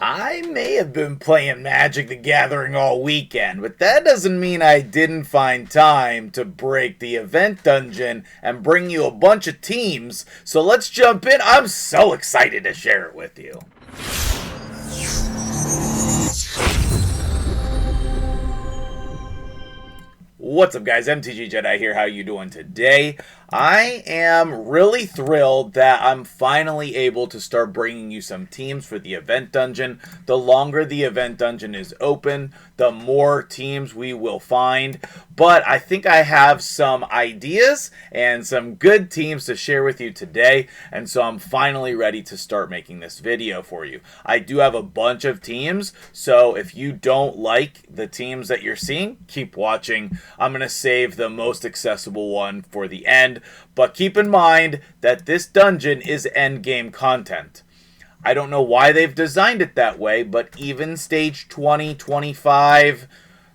I may have been playing Magic the Gathering all weekend, but that doesn't mean I didn't find time to break the event dungeon and bring you a bunch of teams. So let's jump in. I'm so excited to share it with you. What's up, guys? MtgJedi here. How you doing today? I am really thrilled that I'm finally able to start bringing you some teams for the event dungeon. The longer the event dungeon is open, the more teams we will find. But I think I have some ideas and some good teams to share with you today. And so I'm finally ready to start making this video for you. I do have a bunch of teams, so if you don't like the teams that you're seeing, keep watching. I'm going to save the most accessible one for the end, but keep in mind that this dungeon is endgame content. I don't know why they've designed it that way, but even stage 20, 25,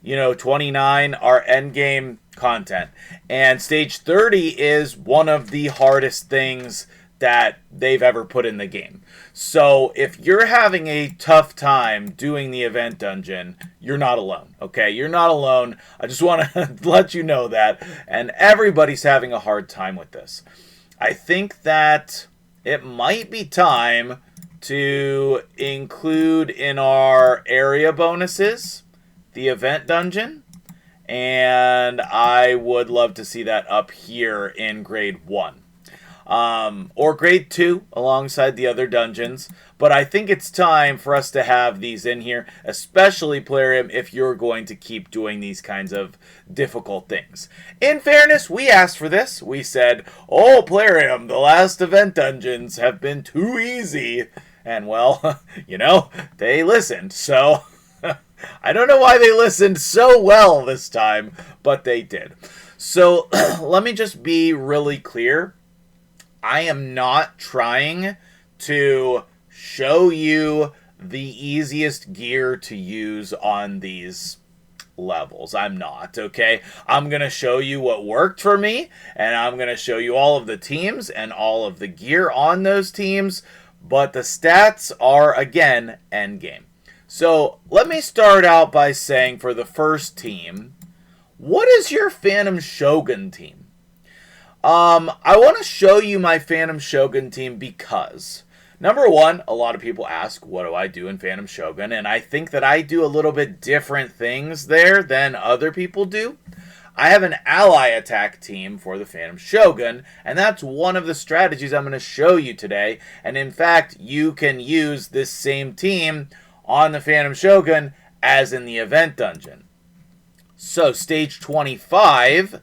29 are endgame content. And stage 30 is one of the hardest things that they've ever put in the game. So if you're having a tough time doing the event dungeon, you're not alone, okay? You're not alone. I just want to let you know that. And everybody's having a hard time with this. I think that it might be time to include in our area bonuses the event dungeon. And I would love to see that up here in grade 1. Or grade 2 alongside the other dungeons. But I think it's time for us to have these in here, especially Plarium, if you're going to keep doing these kinds of difficult things. In fairness, we asked for this. We said, oh, Plarium, the last event dungeons have been too easy. And well, they listened. So I don't know why they listened so well this time, but they did. So let me just be really clear. I am not trying to show you the easiest gear to use on these levels. I'm not, okay? I'm going to show you what worked for me, and I'm going to show you all of the teams and all of the gear on those teams, but the stats are, again, endgame. So let me start out by saying for the first team, what is your Phantom Shogun team? I want to show you my Phantom Shogun team because, number one, a lot of people ask, what do I do in Phantom Shogun? And I think that I do a little bit different things there than other people do. I have an ally attack team for the Phantom Shogun, and that's one of the strategies I'm going to show you today. And in fact, you can use this same team on the Phantom Shogun as in the event dungeon. So, stage 25...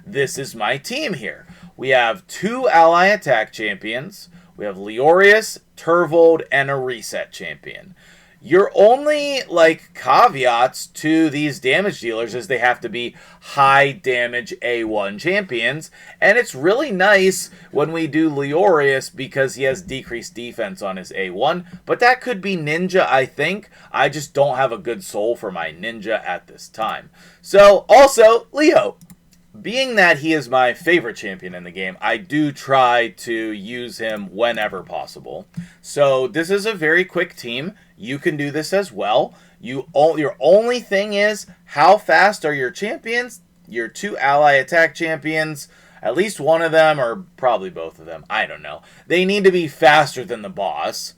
this is my team here. We have 2 ally attack champions. We have Leorius, Turvold, and a reset champion. Your only, caveats to these damage dealers is they have to be high damage A1 champions. And it's really nice when we do Leorius because he has decreased defense on his A1. But that could be Ninja, I think. I just don't have a good soul for my Ninja at this time. So, also, Leo. Being that he is my favorite champion in the game, I do try to use him whenever possible. So this is a very quick team. You can do this as well. Your only thing is, how fast are your champions? Your 2 ally attack champions, at least one of them, or probably both of them, I don't know. They need to be faster than the boss.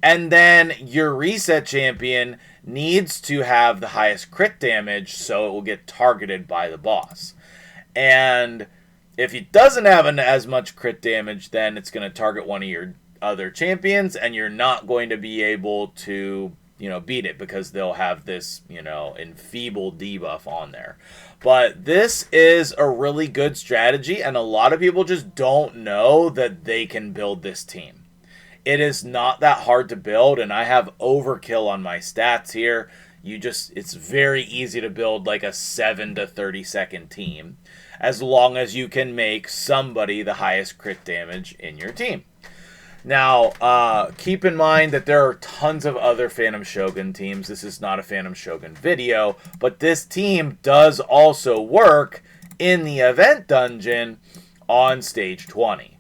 And then your reset champion needs to have the highest crit damage, so it will get targeted by the boss. And if he doesn't have as much crit damage, then it's going to target one of your other champions, and you're not going to be able to, beat it because they'll have this, enfeebled debuff on there. But this is a really good strategy, and a lot of people just don't know that they can build this team. It is not that hard to build, and I have overkill on my stats here. It's very easy to build like a 7 to 30 second team, as long as you can make somebody the highest crit damage in your team. Now, keep in mind that there are tons of other Phantom Shogun teams. This is not a Phantom Shogun video, but this team does also work in the event dungeon on stage 20.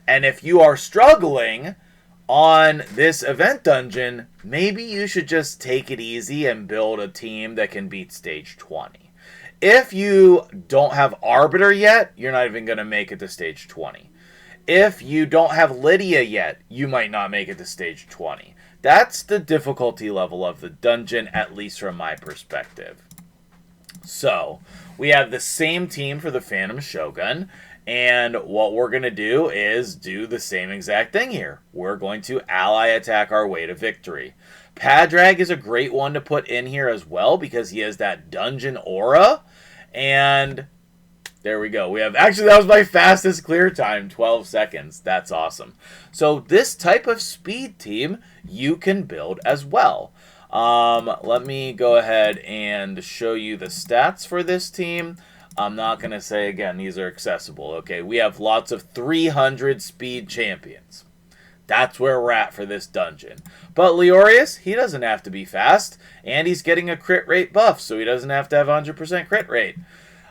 And if you are struggling, on this event dungeon, maybe you should just take it easy and build a team that can beat stage 20. If you don't have Arbiter yet, you're not even going to make it to stage 20. If you don't have Lydia yet, you might not make it to stage 20. That's the difficulty level of the dungeon, at least from my perspective. So, we have the same team for the Phantom Shogun, and what we're going to do is do the same exact thing here. We're going to ally attack our way to victory. Padrag is a great one to put in here as well because he has that dungeon aura, and there we go. We have, actually, that was my fastest clear time, 12 seconds. That's awesome. So this type of speed team you can build as well. Let me go ahead and show you the stats for this team. I'm not going to say, again, these are accessible. Okay, we have lots of 300 speed champions. That's where we're at for this dungeon. But Leorius, he doesn't have to be fast, and he's getting a crit rate buff, so he doesn't have to have 100% crit rate.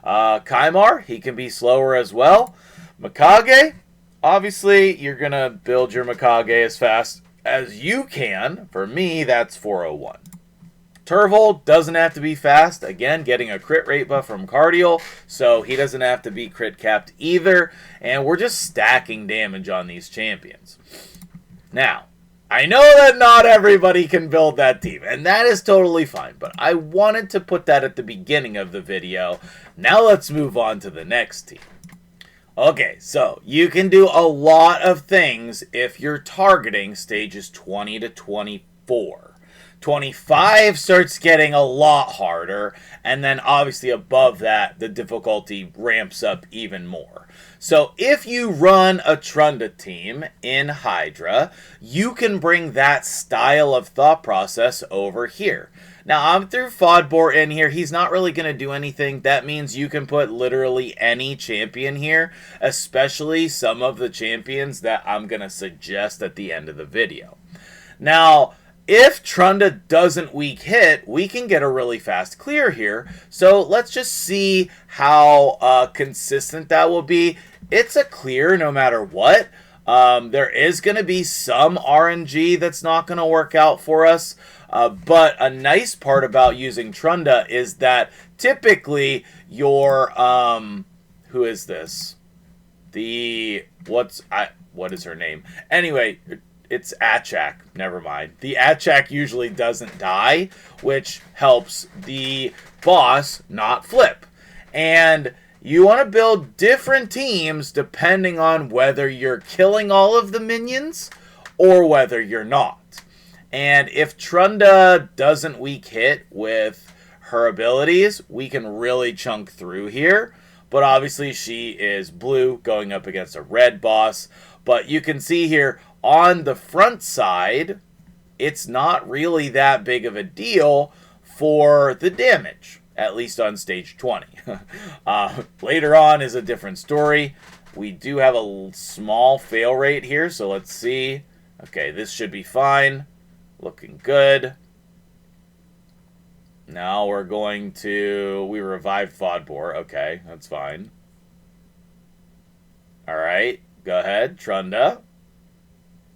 Kaimar, he can be slower as well. Mikage, obviously, you're going to build your Mikage as fast as you can. For me, that's 401. Turvold doesn't have to be fast. Again, getting a crit rate buff from Cardial, so he doesn't have to be crit capped either. And we're just stacking damage on these champions. Now, I know that not everybody can build that team, and that is totally fine, but I wanted to put that at the beginning of the video. Now let's move on to the next team. Okay, so you can do a lot of things if you're targeting stages 20 to 24. 25 starts getting a lot harder, and then obviously above that, the difficulty ramps up even more. So if you run a Trunda team in Hydra, you can bring that style of thought process over here. Now, I'm through Fodbor in here. He's not really going to do anything. That means you can put literally any champion here, especially some of the champions that I'm going to suggest at the end of the video. Now, if Trunda doesn't weak hit, we can get a really fast clear here. So let's just see how consistent that will be. It's a clear no matter what. There is going to be some RNG that's not going to work out for us. But a nice part about using Trunda is that typically your, who is this? What is her name? Anyway, it's Achak. Never mind. The Achak usually doesn't die, which helps the boss not flip. And you want to build different teams depending on whether you're killing all of the minions or whether you're not. And if Trunda doesn't weak hit with her abilities, we can really chunk through here. But obviously she is blue going up against a red boss. But you can see here on the front side, it's not really that big of a deal for the damage, at least on stage 20. Later on is a different story. We do have a small fail rate here, so let's see. Okay, this should be fine. Looking good. Now we're going to... We revived Fodbor. Okay, that's fine. Alright, go ahead, Trunda.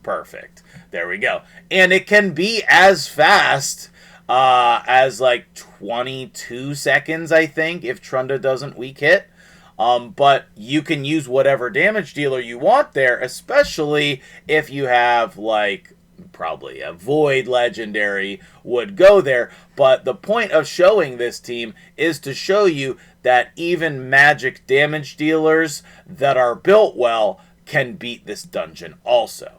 Perfect. There we go. And it can be as fast as like 22 seconds, I think, if Trunda doesn't weak hit. But you can use whatever damage dealer you want there, especially if you have like probably a Void Legendary would go there. But the point of showing this team is to show you that even magic damage dealers that are built well can beat this dungeon also.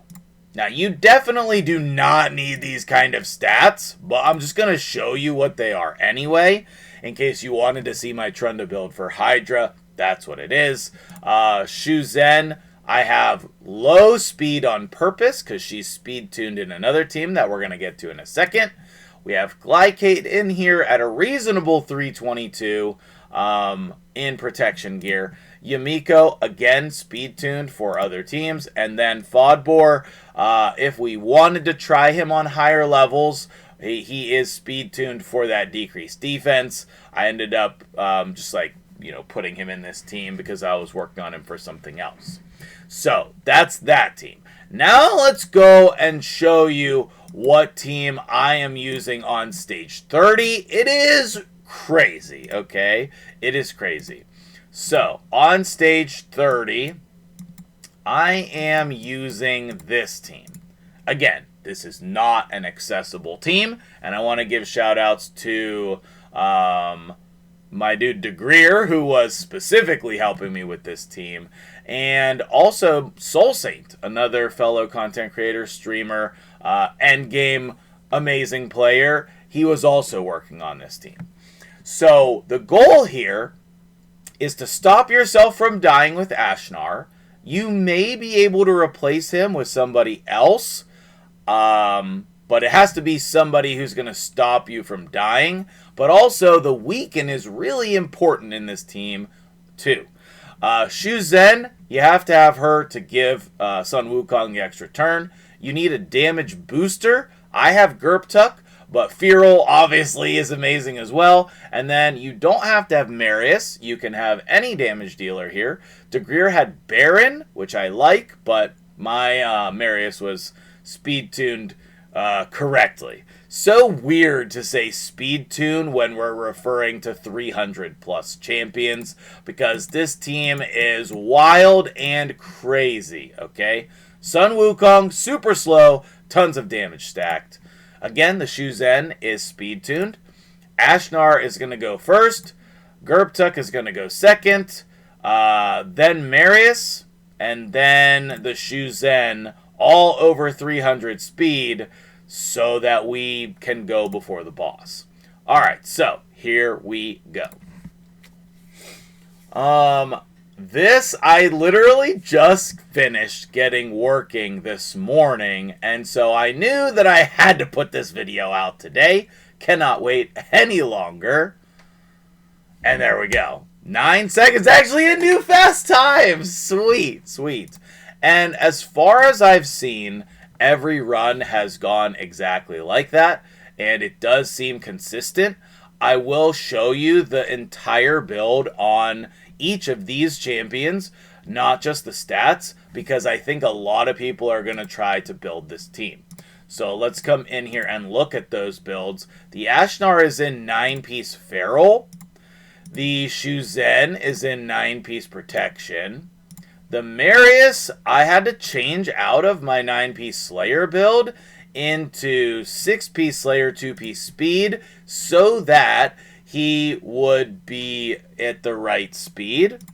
Now, you definitely do not need these kind of stats, but I'm just going to show you what they are anyway, in case you wanted to see my Trunda build for Hydra. That's what it is. Shu Zhen, I have low speed on purpose, because she's speed-tuned in another team that we're going to get to in a second. We have Glycate in here at a reasonable 322 in protection gear. Yumiko, again, speed-tuned for other teams. And then Fodbor, if we wanted to try him on higher levels, he is speed-tuned for that decreased defense. I ended up just like, putting him in this team because I was working on him for something else. So, that's that team. Now let's go and show you what team I am using on stage 30. It is crazy, okay? It is crazy. So, on stage 30, I am using this team. Again, this is not an accessible team, and I want to give shout-outs to my dude DeGreer, who was specifically helping me with this team, and also Soul Saint, another fellow content creator, streamer, endgame amazing player. He was also working on this team. So the goal here is to stop yourself from dying with Ashnar. You may be able to replace him with somebody else, but it has to be somebody who's going to stop you from dying. But also, the weaken is really important in this team, too. Shu Zhen, you have to have her to give Sun Wukong the extra turn. You need a damage booster. I have Gerptuk, but Feral obviously is amazing as well. And then you don't have to have Marius. You can have any damage dealer here. DeGreer had Baron, which I like, but my Marius was speed-tuned correctly. So weird to say speed tune when we're referring to 300 plus champions, because this team is wild and crazy, okay? Sun Wukong, super slow, tons of damage stacked. Again, the Shu Zhen is speed tuned. Ashnar is going to go first. Gerptuk is going to go second. Then Marius, and then the Shu Zhen, all over 300 speed, so that we can go before the boss. Alright, so here we go. This I literally just finished getting working this morning, and so I knew that I had to put this video out today. Cannot wait any longer. And there we go. 9 seconds, actually a new fast time. Sweet, sweet. And as far as I've seen, every run has gone exactly like that, and it does seem consistent. I will show you the entire build on each of these champions, not just the stats, because I think a lot of people are going to try to build this team. So let's come in here and look at those builds. The Ashnar is in 9-piece Feral. The Shu Zhen is in 9-piece Protection. The Marius, I had to change out of my 9-piece Slayer build into 6-piece Slayer, 2-piece Speed, so that he would be at the right speed.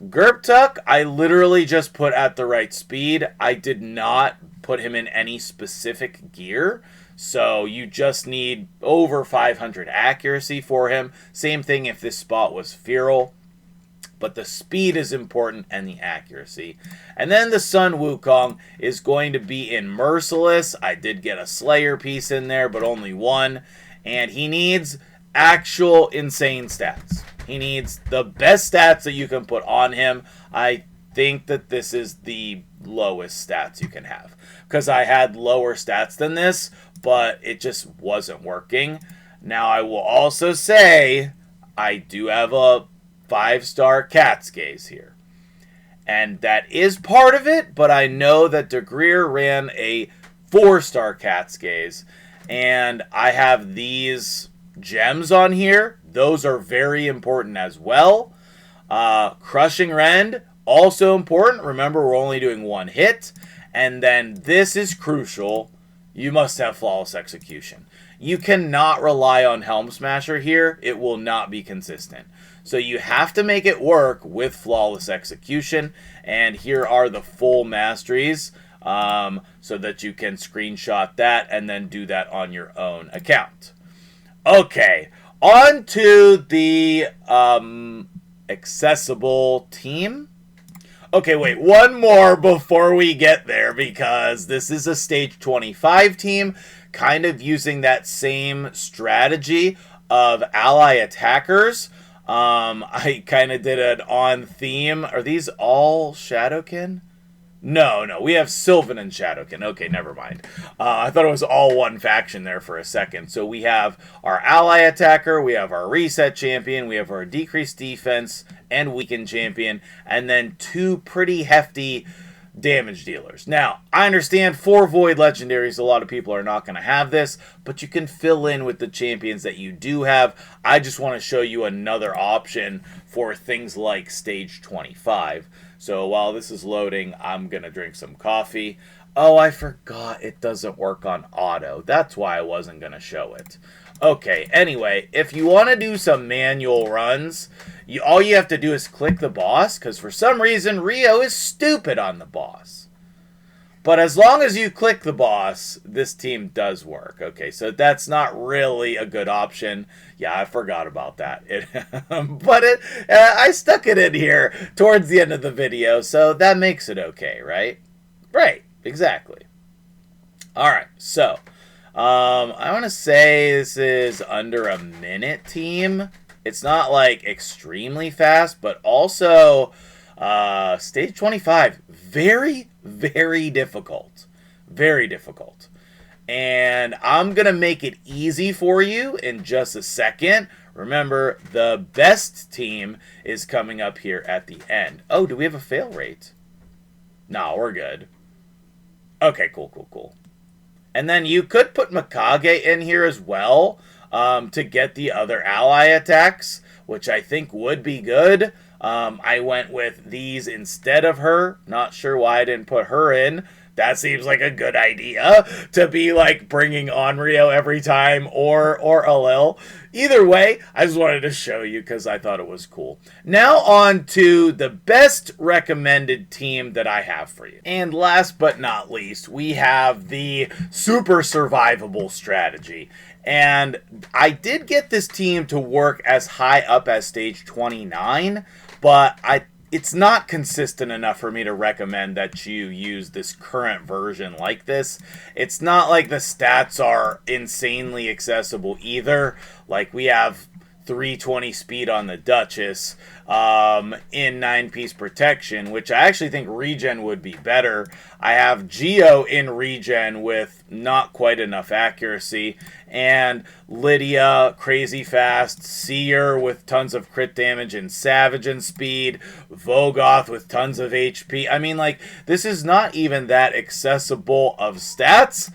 Gerptuk, I literally just put at the right speed. I did not put him in any specific gear, so you just need over 500 accuracy for him. Same thing if this spot was Feral. But the speed is important and the accuracy. And then the Sun Wukong is going to be in Merciless. I did get a Slayer piece in there, but only one. And he needs actual insane stats. He needs the best stats that you can put on him. I think that this is the lowest stats you can have, because I had lower stats than this, but it just wasn't working. Now, I will also say I do have a 5-star Cat's Gaze here. And that is part of it, but I know that DeGreer ran a 4-star Cat's Gaze. And I have these gems on here. Those are very important as well. Crushing Rend, also important. Remember, we're only doing one hit. And then this is crucial. You must have Flawless Execution. You cannot rely on Helm Smasher here. It will not be consistent. So you have to make it work with Flawless Execution. And here are the full masteries, so that you can screenshot that and then do that on your own account. Okay, on to the accessible team. Okay, wait, one more before we get there, because this is a stage 25 team, kind of using that same strategy of ally attackers. I kind of did an on theme. Are these all Shadowkin? No, we have Sylvan and Shadowkin. Okay, never mind. I thought it was all one faction there for a second. So we have our ally attacker, we have our reset champion, we have our decreased defense and weakened champion, and then two pretty hefty damage dealers. Now, I understand 4 Void Legendaries, a lot of people are not going to have this, but you can fill in with the champions that you do have. I just want to show you another option for things like Stage 25. So while this is loading, I'm going to drink some coffee. Oh, I forgot it doesn't work on auto. That's why I wasn't going to show it. Okay, anyway, if you want to do some manual runs, all you have to do is click the boss, because for some reason, Rio is stupid on the boss. But as long as you click the boss, this team does work. Okay, so that's not really a good option. Yeah, I forgot about that. But I stuck it in here towards the end of the video, so that makes it okay, right? Right, exactly. All right, so I want to say this is under a minute team. It's not like extremely fast, but also stage 25, very, very difficult. Very difficult. And I'm going to make it easy for you in just a second. Remember, the best team is coming up here at the end. Oh, do we have a fail rate? No, we're good. Okay, cool. And then you could put Mikage in here as well to get the other ally attacks, which I think would be good. I went with these instead of her. Not sure why I didn't put her in. That seems like a good idea to be like bringing Onryo every time or Alil. Either way, I just wanted to show you because I thought it was cool. Now on to the best recommended team that I have for you. And last but not least, we have the super survivable strategy. And I did get this team to work as high up as stage 29, but it's not consistent enough for me to recommend that you use this current version like this. It's not like the stats are insanely accessible either. Like we have 320 speed on the Duchess in 9-piece protection, which I actually think regen would be better. I have Geo in regen with not quite enough accuracy, and Lydia crazy fast, Seer with tons of crit damage and Savage and speed, Vogoth with tons of HP. I mean, like, this is not even that accessible of stats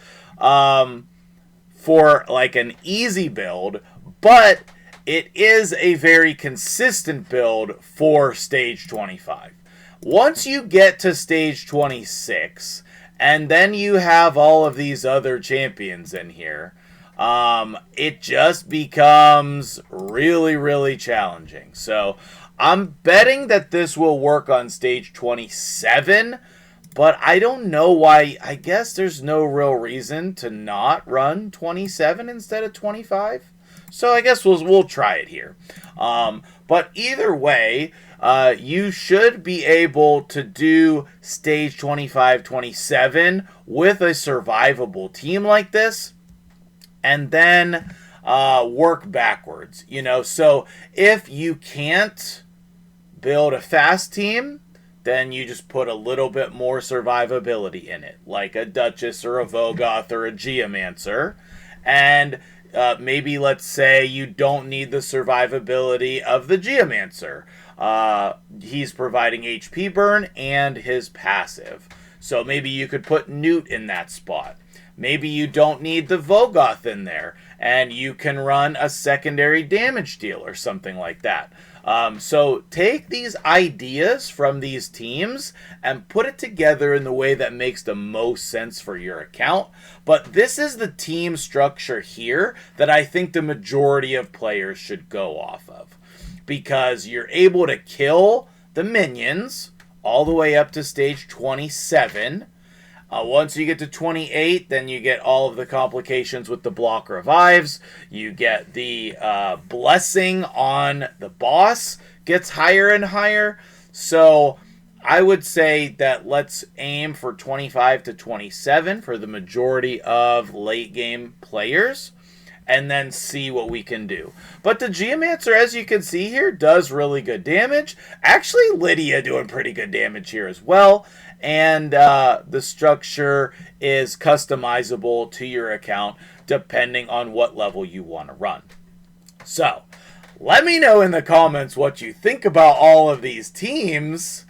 for like an easy build, but it is a very consistent build for stage 25. Once you get to stage 26, and then you have all of these other champions in here, it just becomes really, really challenging. So I'm betting that this will work on stage 27, but I don't know why. I guess there's no real reason to not run 27 instead of 25. So I guess we'll try it here. But either way, you should be able to do stage 25, 27 with a survivable team like this, and then work backwards. You know, so if you can't build a fast team, then you just put a little bit more survivability in it, like a Duchess or a Vogoth or a Geomancer, and maybe let's say you don't need the survivability of the Geomancer. He's providing HP burn and his passive. So maybe you could put Newt in that spot. Maybe you don't need the Vogoth in there, and you can run a secondary damage deal or something like that. So take these ideas from these teams and put it together in the way that makes the most sense for your account. But this is the team structure here that I think the majority of players should go off of, because you're able to kill the minions all the way up to stage 27. Once you get to 28, then you get all of the complications with the block revives. You get the blessing on the boss gets higher and higher. So I would say that let's aim for 25 to 27 for the majority of late game players, and then see what we can do. But the Geomancer, as you can see here, does really good damage. Actually, Lydia doing pretty good damage here as well. And the structure is customizable to your account depending on what level you want to run. So, let me know in the comments what you think about all of these teams.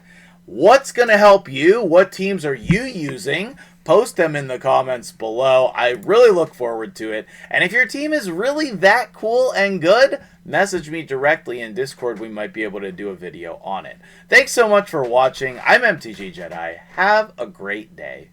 What's going to help you? What teams are you using? Post them in the comments below. I really look forward to it. And if your team is really that cool and good, message me directly in Discord. We might be able to do a video on it. Thanks so much for watching. I'm MtgJedi. Have a great day.